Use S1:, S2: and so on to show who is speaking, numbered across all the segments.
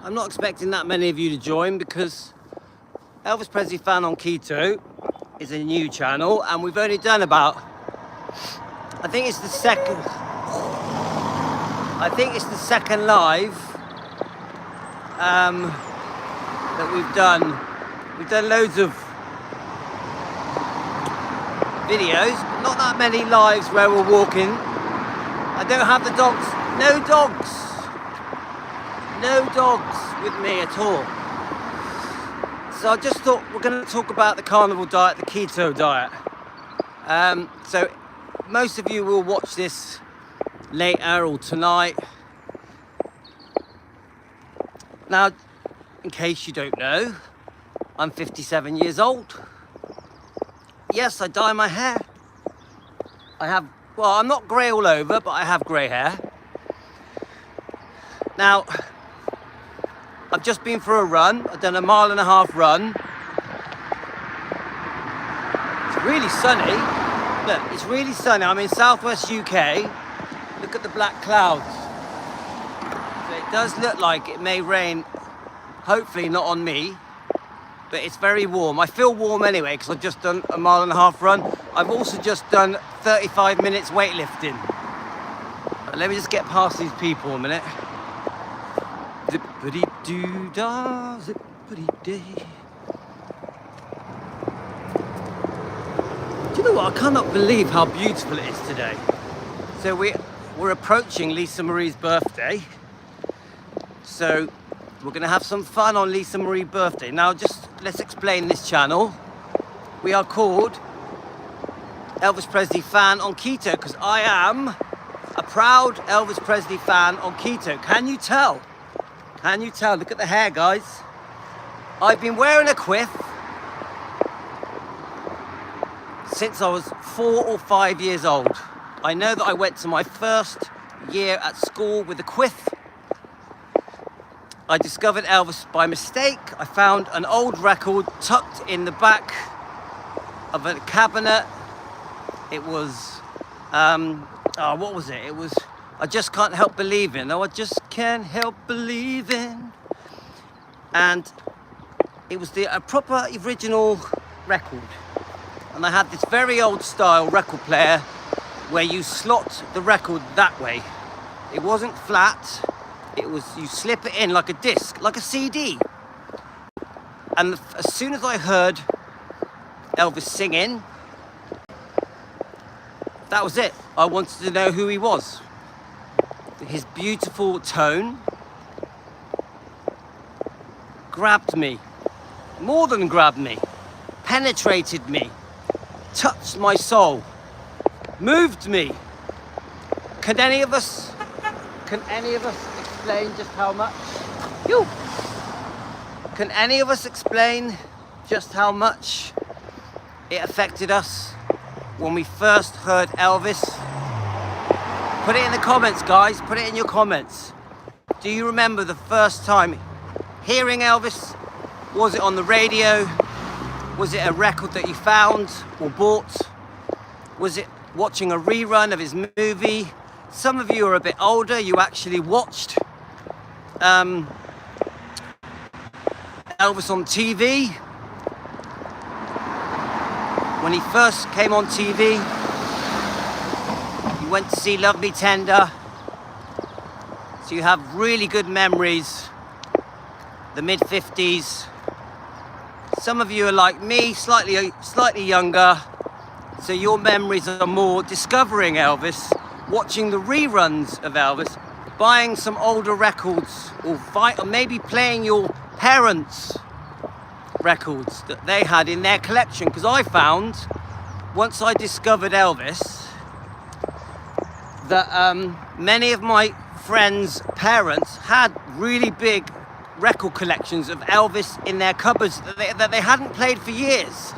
S1: I'm not expecting that many of you to join because Elvis Presley Fan on Keto is a new channel, and we've only done about, I think it's the second live that we've done. We've done loads of videos, but not that many lives where we're walking. I don't have the dogs, no dogs with me at all. So I just thought we're going to talk about the carnivore diet, the keto diet. So most of you will watch this later or tonight. Now, in case you don't know, I'm 57 years old. Yes, I dye my hair. Well, I'm not grey all over, but I have grey hair. Now, I've just been for a run. I've done a 1.5 mile run. It's really sunny. Look, it's really sunny. I'm in southwest UK. Look at the black clouds. So it does look like it may rain, hopefully not on me, but it's very warm. I feel warm anyway because I've just done a 1.5 mile run. I've also just done 35 minutes weightlifting. Let me just get past these people a minute. Zippity-doo-dah, zippity-dee. Do you know what? I cannot believe how beautiful it is today. So we're approaching Lisa Marie's birthday. So we're going to have some fun on Lisa Marie's birthday. Now, just let's explain this channel. We are called Elvis Presley Fan on Keto because I am a proud Elvis Presley fan on keto. Can you tell? Can you tell? Look at the hair, guys. I've been wearing a quiff since I was 4 or 5 years old. I know that I went to my first year at school with a quiff. I discovered Elvis by mistake. I found an old record tucked in the back of a cabinet. It was, what was it? It was I Just Can't Help Believing. Oh, I just can't help believing. And it was a proper original record. And I had this very old style record player where you slot the record that way. It wasn't flat. It was, you slip it in like a disc, like a CD. And as soon as I heard Elvis singing, that was it. I wanted to know who he was. His beautiful tone grabbed me, more than grabbed me, penetrated me, touched my soul, moved me. Can any of us explain just how much? Can any of us explain just how much it affected us when we first heard Elvis? Put it in the comments, guys. Put it in your comments. Do you remember the first time hearing Elvis? Was it on the radio? Was it a record that you found or bought? Was it watching a rerun of his movie? Some of you are a bit older. You actually watched Elvis on TV. When he first came on TV, you went to see Love Me Tender. So you have really good memories. The mid-50s. Some of you are like me, slightly younger. So your memories are more discovering Elvis, watching the reruns of Elvis, buying some older records, or maybe playing your parents' records that they had in their collection. Because I found, once I discovered Elvis, that many of my friends' parents had really big record collections of Elvis in their cupboards that they hadn't played for years.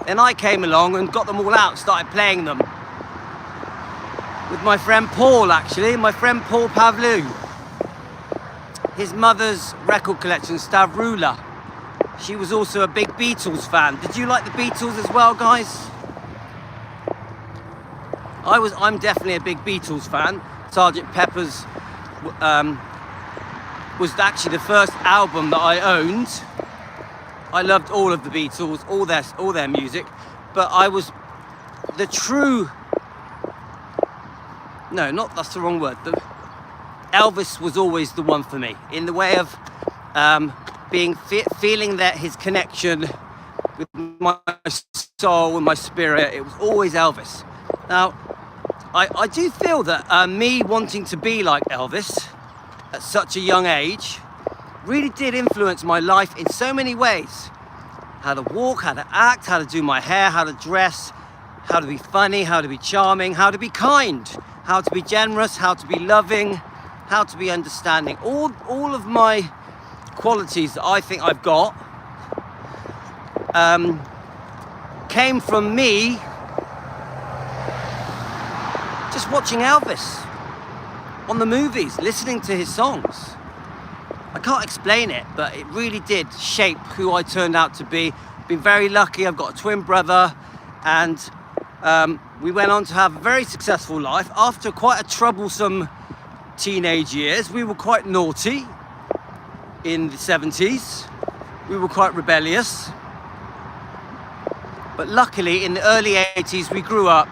S1: Then I came along and got them all out and started playing them. With my friend Paul, actually, my friend Paul Pavlou. His mother's record collection, Stavrula. She was also a big Beatles fan. Did you like the Beatles as well, guys? I'm definitely a big Beatles fan. Sgt. Pepper's was actually the first album that I owned. I loved all of the Beatles, all their music, but I was the true, no, not, that's the wrong word. Elvis was always the one for me, in the way of feeling that his connection with my soul and my spirit, it was always Elvis. Now, I do feel that me wanting to be like Elvis at such a young age really did influence my life in so many ways. How to walk, how to act, how to do my hair, how to dress, how to be funny, how to be charming, how to be kind, how to be generous, how to be loving, how to be understanding. All of my qualities that I think I've got came from me just watching Elvis on the movies, listening to his songs. I can't explain it, but it really did shape who I turned out to be. Been very lucky, I've got a twin brother, and we went on to have a very successful life. After quite a troublesome teenage years, we were quite naughty in the 70s. We were quite rebellious. But luckily, in the early 80s, we grew up.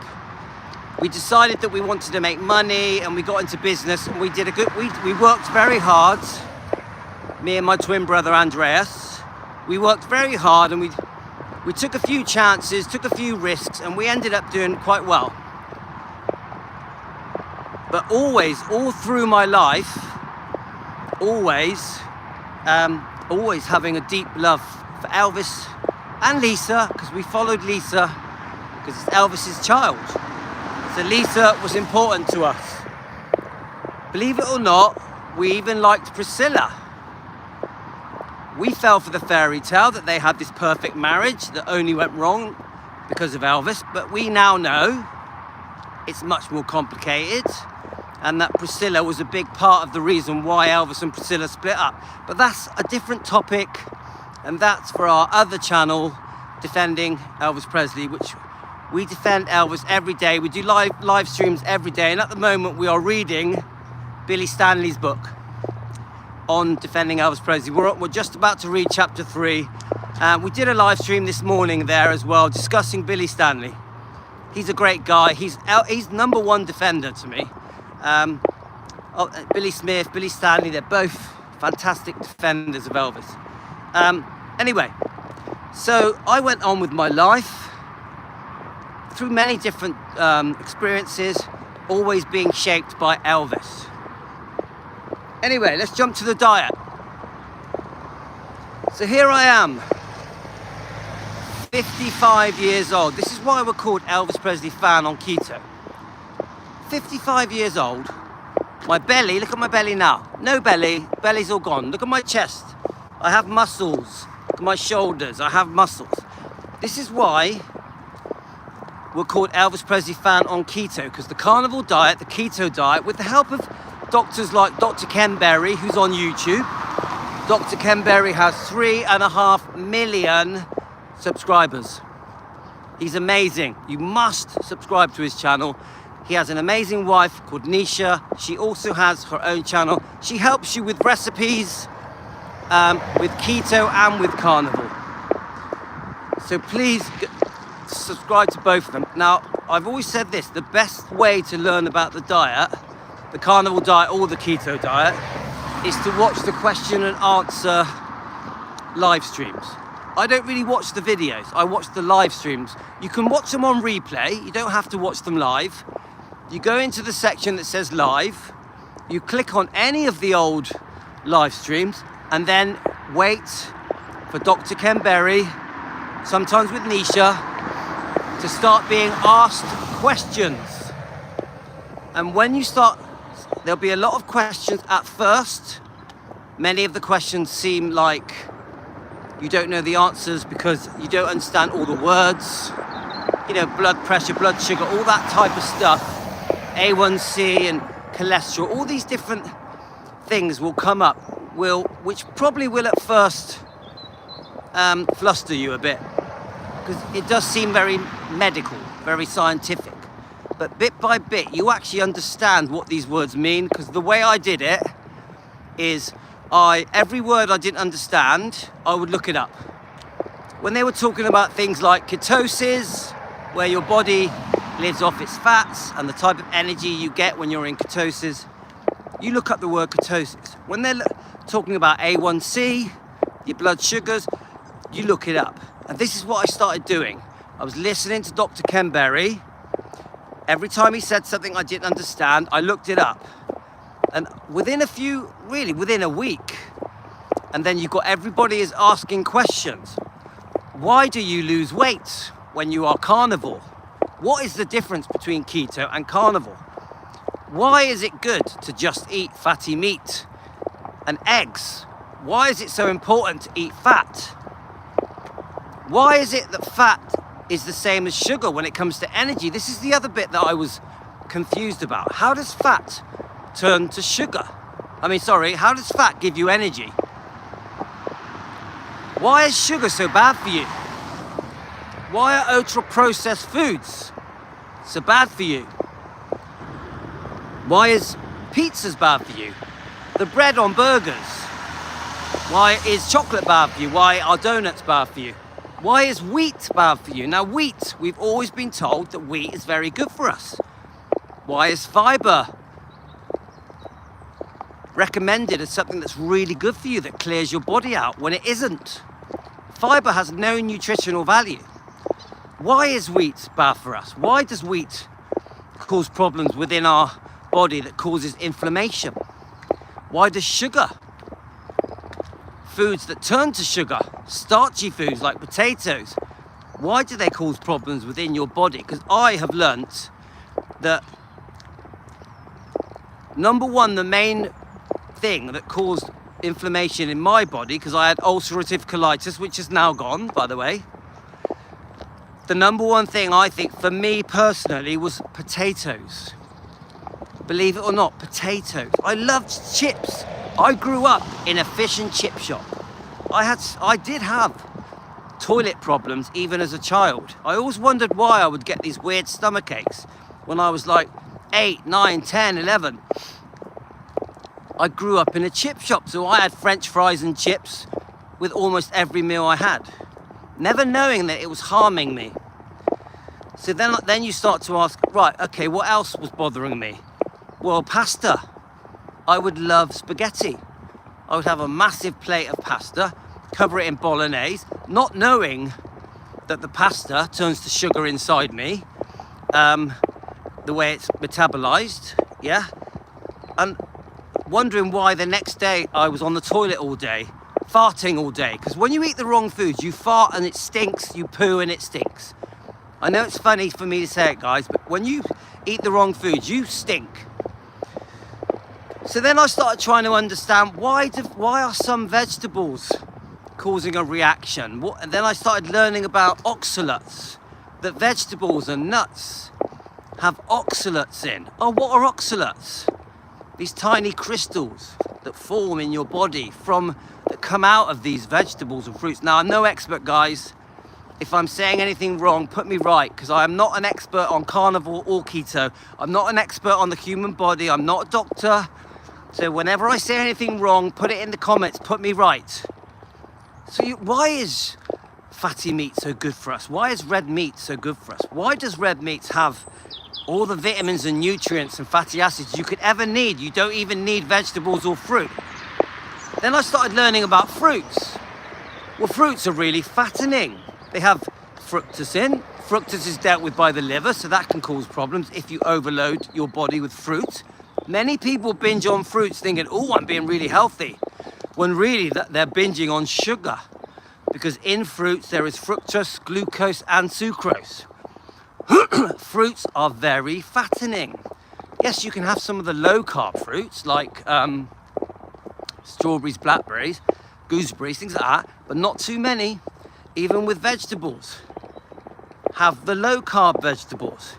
S1: We decided that we wanted to make money, and we got into business, and we worked very hard. Me and my twin brother Andreas, we worked very hard, and we took a few chances, took a few risks, and we ended up doing quite well. But always, all through my life, always having a deep love for Elvis and Lisa, because we followed Lisa because it's Elvis's child. So Lisa was important to us. Believe it or not, we even liked Priscilla. We fell for the fairy tale that they had this perfect marriage that only went wrong because of Elvis, but we now know it's much more complicated, and that Priscilla was a big part of the reason why Elvis and Priscilla split up. But that's a different topic, and that's for our other channel, Defending Elvis Presley, which we defend Elvis every day. We do live streams every day, and at the moment we are reading Billy Stanley's book on defending Elvis Presley. We're just about to read chapter 3. We did a live stream this morning there as well, discussing Billy Stanley. He's a great guy. He's number one defender to me. Billy Smith, Billy Stanley, they're both fantastic defenders of Elvis. Anyway, so I went on with my life through many different experiences, always being shaped by Elvis. Anyway, let's jump to the diet. So here I am, 55 years old. This is why we're called Elvis Presley Fan on Keto. 55 years old. My belly, look at my belly now. No belly, belly's all gone. Look at my chest. I have muscles. Look at my shoulders, I have muscles. This is why we're called Elvis Presley Fan on Keto, because the carnivore diet, the keto diet, with the help of doctors like Dr. Ken Berry, who's on YouTube. Dr. Ken Berry has 3.5 million subscribers. He's amazing. You must subscribe to his channel. He has an amazing wife called Nisha. She also has her own channel. She helps you with recipes, with keto and with carnivore. So please subscribe to both of them. Now, I've always said this, the best way to learn about the diet, the carnivore diet or the keto diet, is to watch the question and answer live streams. I don't really watch the videos, I watch the live streams. You can watch them on replay, you don't have to watch them live. You go into the section that says live, you click on any of the old live streams, and then wait for Dr. Ken Berry, sometimes with Nisha, to start being asked questions. And when you start, there'll be a lot of questions at first. Many of the questions seem like you don't know the answers because you don't understand all the words. You know, blood pressure, blood sugar, all that type of stuff. A1C and cholesterol, all these different things will come up, which probably will at first fluster you a bit, because it does seem very medical, very scientific. But bit by bit, you actually understand what these words mean, because the way I did it is every word I didn't understand, I would look it up. When they were talking about things like ketosis, where your body lives off its fats and the type of energy you get when you're in ketosis, you look up the word ketosis. When they're talking about A1C, your blood sugars, you look it up. And this is what I started doing. I was listening to Dr. Ken Berry. Every time he said something I didn't understand, I looked it up. And within a week, and then you've got everybody is asking questions. Why do you lose weight when you are carnivore? What is the difference between keto and carnivore? Why is it good to just eat fatty meat and eggs? Why is it so important to eat fat? Why is it that fat is the same as sugar when it comes to energy? This is the other bit that I was confused about. How does fat turn to sugar? How does fat give you energy? Why is sugar so bad for you? Why are ultra-processed foods so bad for you? Why is pizza bad for you? The bread on burgers. Why is chocolate bad for you? Why are donuts bad for you? Why is wheat bad for you? Now wheat, we've always been told that wheat is very good for us. Why is fiber recommended as something that's really good for you, that clears your body out, when it isn't? Fiber has no nutritional value. Why is wheat bad for us? Why does wheat cause problems within our body that causes inflammation? Why does sugar, foods that turn to sugar, starchy foods like potatoes, why do they cause problems within your body? Because I have learnt that, number one, the main thing that caused inflammation in my body, because I had ulcerative colitis, which is now gone, by the way. The number one thing I think for me personally was potatoes. Believe it or not, potatoes. I loved chips. I grew up in a fish and chip shop. I did have toilet problems even as a child. I always wondered why I would get these weird stomach aches when I was like 8, 9, 10, 11. I grew up in a chip shop, so I had French fries and chips with almost every meal I had, never knowing that it was harming me. So then you start to ask, right, okay, what else was bothering me? Well, pasta. I would love spaghetti. I would have a massive plate of pasta, cover it in bolognese, not knowing that the pasta turns to sugar inside me, the way it's metabolized, yeah? And wondering why the next day I was on the toilet all day, farting all day. Because when you eat the wrong foods, you fart and it stinks, you poo and it stinks. I know it's funny for me to say it, guys, but when you eat the wrong foods, you stink. So then I started trying to understand why are some vegetables causing a reaction? And then I started learning about oxalates, that vegetables and nuts have oxalates in. Oh, what are oxalates? These tiny crystals that form in your body that come out of these vegetables and fruits. Now, I'm no expert, guys. If I'm saying anything wrong, put me right, because I am not an expert on carnivore or keto. I'm not an expert on the human body. I'm not a doctor. So whenever I say anything wrong, put it in the comments, put me right. So why is fatty meat so good for us? Why is red meat so good for us? Why does red meat have all the vitamins and nutrients and fatty acids you could ever need? You don't even need vegetables or fruit. Then I started learning about fruits. Well, fruits are really fattening. They have fructose in. Fructose is dealt with by the liver, so that can cause problems if you overload your body with fruit. Many people binge on fruits thinking, oh, I'm being really healthy, when really they're binging on sugar, because in fruits there is fructose, glucose and sucrose. Fruits are very fattening. Yes, you can have some of the low-carb fruits like strawberries, blackberries, gooseberries, things like that, but not too many. Even with vegetables, have the low-carb vegetables.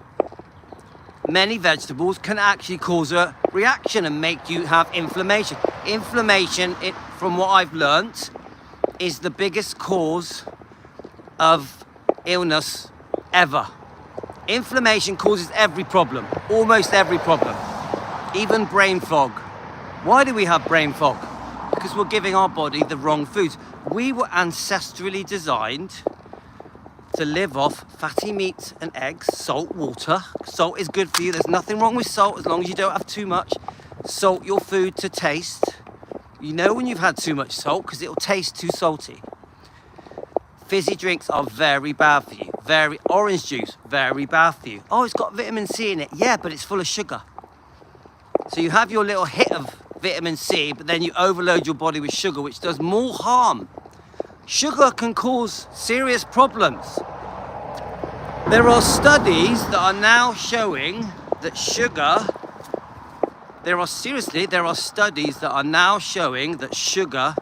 S1: Many vegetables can actually cause a reaction and make you have inflammation. Inflammation, from what I've learnt, is the biggest cause of illness ever. Inflammation causes every problem, almost every problem, even brain fog. Why do we have brain fog? because we're giving our body the wrong foods. We were ancestrally designed to live off fatty meats and eggs, salt, water. Salt is good for you. There's nothing wrong with salt as long as you don't have too much. Salt your food to taste. You know when you've had too much salt because it'll taste too salty. Fizzy drinks are very bad for you. Orange juice, very bad for you. Oh, it's got vitamin C in it. Yeah, but it's full of sugar. So you have your little hit of vitamin C, but then you overload your body with sugar, which does more harm. Sugar can cause serious problems. There are studies that are now showing that sugar, there are studies that are now showing that sugar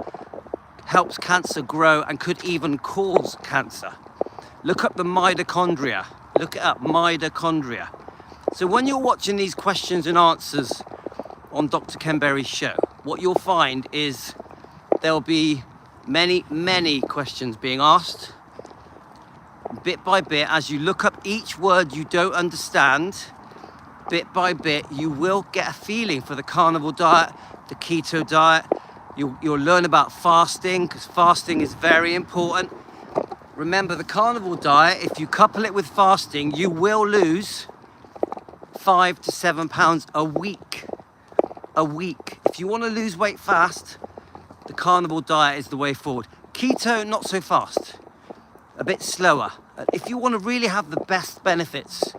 S1: helps cancer grow and could even cause cancer. Look up the mitochondria. Look it up, mitochondria. So when you're watching these questions and answers on Dr. Ken Berry's show, what you'll find is there'll be many questions being asked. Bit by bit, as you look up each word you don't understand, bit by bit, you will get a feeling for the carnivore diet, the keto diet. You'll learn about fasting, because fasting is very important. Remember, the carnivore diet, if you couple it with fasting, you will lose 5 to 7 pounds a week. If you want to lose weight fast, the carnivore diet is the way forward. Keto, not so fast, a bit slower. If you want to really have the best benefits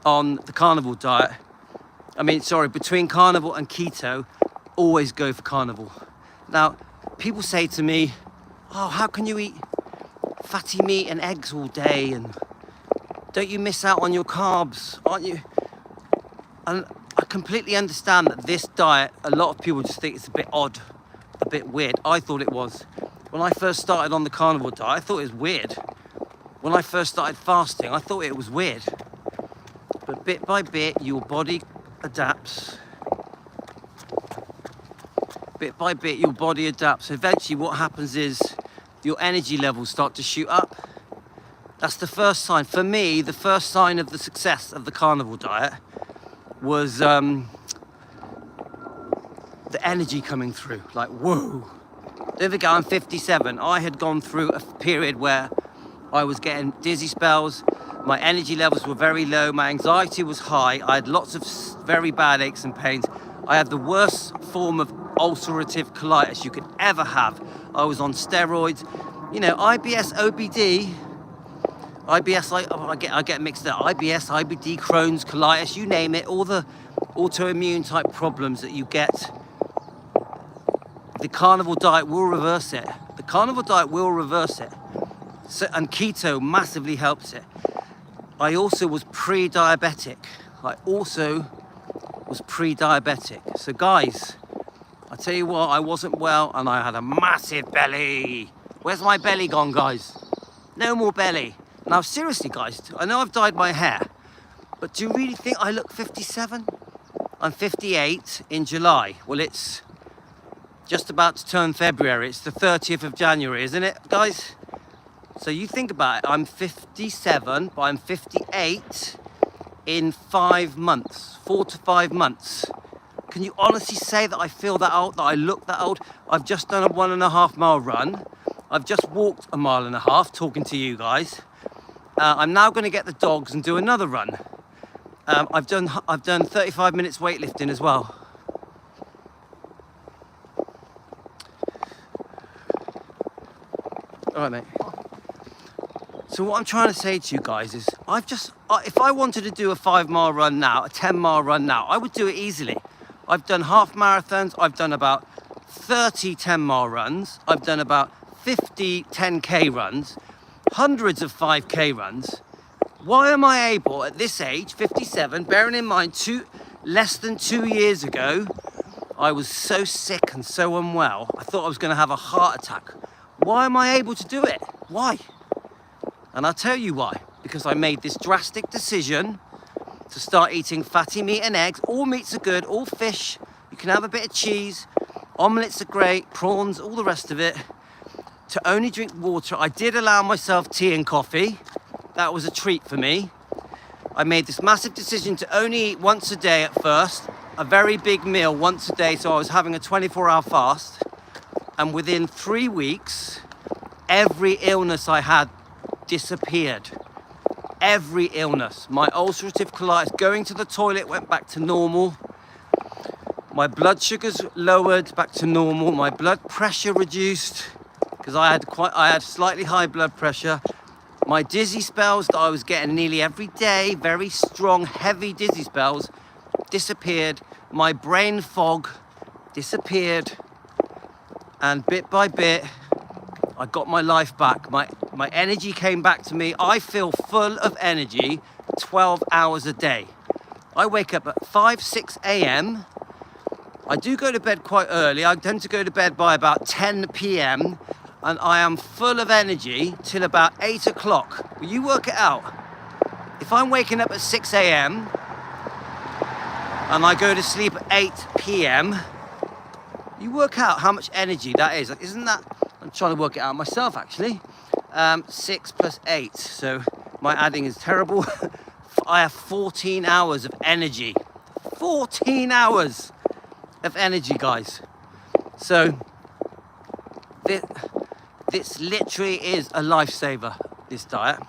S1: on the carnivore diet, between carnivore and keto, always go for carnivore. Now, people say to me, oh, how can you eat fatty meat and eggs all day, and don't you miss out on your carbs, aren't you? And I completely understand that this diet, a lot of people just think it's a bit odd, a bit weird. I thought it was. When I first started on the carnivore diet, I thought it was weird. When I first started fasting, I thought it was weird. But bit by bit, your body adapts. Bit by bit, your body adapts. Eventually, what happens is your energy levels start to shoot up. That's the first sign. For me, the first sign of the success of the carnivore diet was the energy coming through. Like, whoa. Don't forget, I'm 57. I had gone through a period where I was getting dizzy spells. My energy levels were very low. My anxiety was high. I had lots of very bad aches and pains. I had the worst form of ulcerative colitis you could ever have. I was on steroids. You know, IBS, OBD, IBS, I get mixed up. IBS, IBD, Crohn's, colitis, you name it, all the autoimmune type problems that you get. The carnivore diet will reverse it. The carnivore diet will reverse it. So, and keto massively helps it. I also was pre-diabetic. So guys, I tell you what, I wasn't well and I had a massive belly. Where's my belly gone, guys? No more belly. Now, seriously, guys, I know I've dyed my hair, but do you really think I look 57? I'm 58 in July. Well, it's just about to turn February. It's the 30th of January, isn't it, guys? So you think about it, I'm 57, but I'm 58 in 5 months, 4 to 5 months. Can you honestly say that I feel that old, that I look that old? I've just done a 1.5 mile run. I've just walked a 1.5 miles talking to you guys. I'm now going to get the dogs and do another run. I've done 35 minutes weightlifting as well. All right, mate. So what I'm trying to say to you guys is, if I wanted to do a 5 mile run now, a 10 mile run now, I would do it easily. I've done half marathons. I've done about 30 10 mile runs. I've done about 50 10K runs, hundreds of 5K runs. Why am I able at this age, 57, bearing in mind less than 2 years ago, I was so sick and so unwell, I thought I was going to have a heart attack. Why am I able to do it? Why? And I'll tell you why. Because I made this drastic decision to start eating fatty meat and eggs. All meats are good, all fish. You can have a bit of cheese. Omelets are great, prawns, all the rest of it. To only drink water. I did allow myself tea and coffee. That was a treat for me. I made this massive decision to only eat once a day at first. A very big meal once a day, so I was having a 24-hour fast. And within 3 weeks, every illness I had disappeared. Every illness. My ulcerative colitis, going to the toilet, went back to normal. My blood sugars lowered back to normal. My blood pressure reduced because I had slightly high blood pressure. My dizzy spells that I was getting nearly every day, very strong, heavy dizzy spells, disappeared. My brain fog disappeared. And bit by bit, I got my life back. My energy came back to me. I feel full of energy 12 hours a day. I wake up at 5, 6 a.m. I do go to bed quite early. I tend to go to bed by about 10 p.m. and I am full of energy till about 8 o'clock. Will you work it out? If I'm waking up at 6 a.m. and I go to sleep at 8 p.m, you work out how much energy that is. Isn't that? I'm trying to work it out myself, actually. 6 plus 8. So my adding is terrible. I have 14 hours of energy. 14 hours of energy, guys. So this literally is a lifesaver, this diet.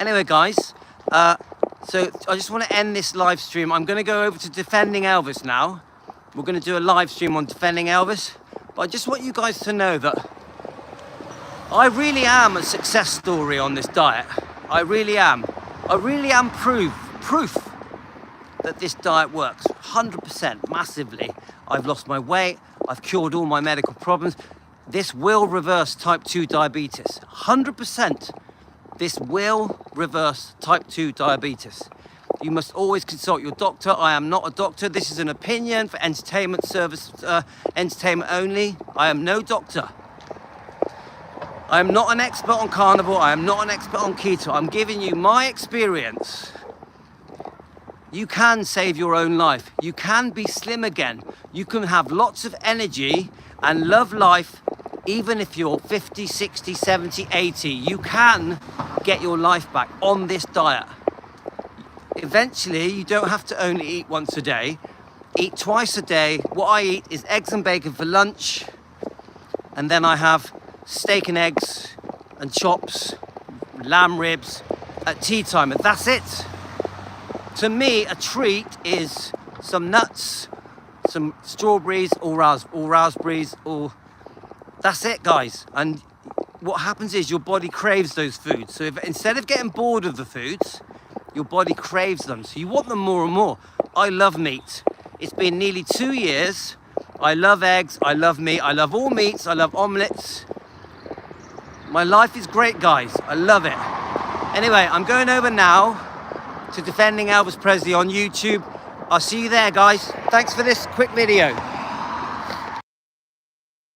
S1: Anyway, guys, so I just want to end this live stream. I'm going to go over to Defending Elvis now. We're going to do a live stream on Defending Elvis. But I just want you guys to know that I really am a success story on this diet. I really am. I really am proof that this diet works. 100%, massively. I've lost my weight. I've cured all my medical problems. This will reverse type 2 diabetes. 100%. This will reverse type 2 diabetes. You must always consult your doctor. I am not a doctor. This is an opinion for entertainment service, entertainment only. I am no doctor. I am not an expert on carnivore. I am not an expert on keto. I'm giving you my experience. You can save your own life. You can be slim again. You can have lots of energy and love life even if you're 50, 60, 70, 80. You can get your life back on this diet. Eventually, you don't have to only eat once a day. Eat twice a day. What I eat is eggs and bacon for lunch. And then I have steak and eggs and chops, lamb ribs at tea time. And that's it. To me, a treat is some nuts, some strawberries or raspberries, or that's it, guys. And what happens is your body craves those foods. So if instead of getting bored of the foods, your body craves them. So you want them more and more. I love meat. It's been nearly 2 years. I love eggs. I love meat. I love all meats. I love omelets. My life is great, guys. I love it. Anyway, I'm going over now to Defending Elvis Presley on YouTube. I'll see you there, guys. Thanks for this quick video.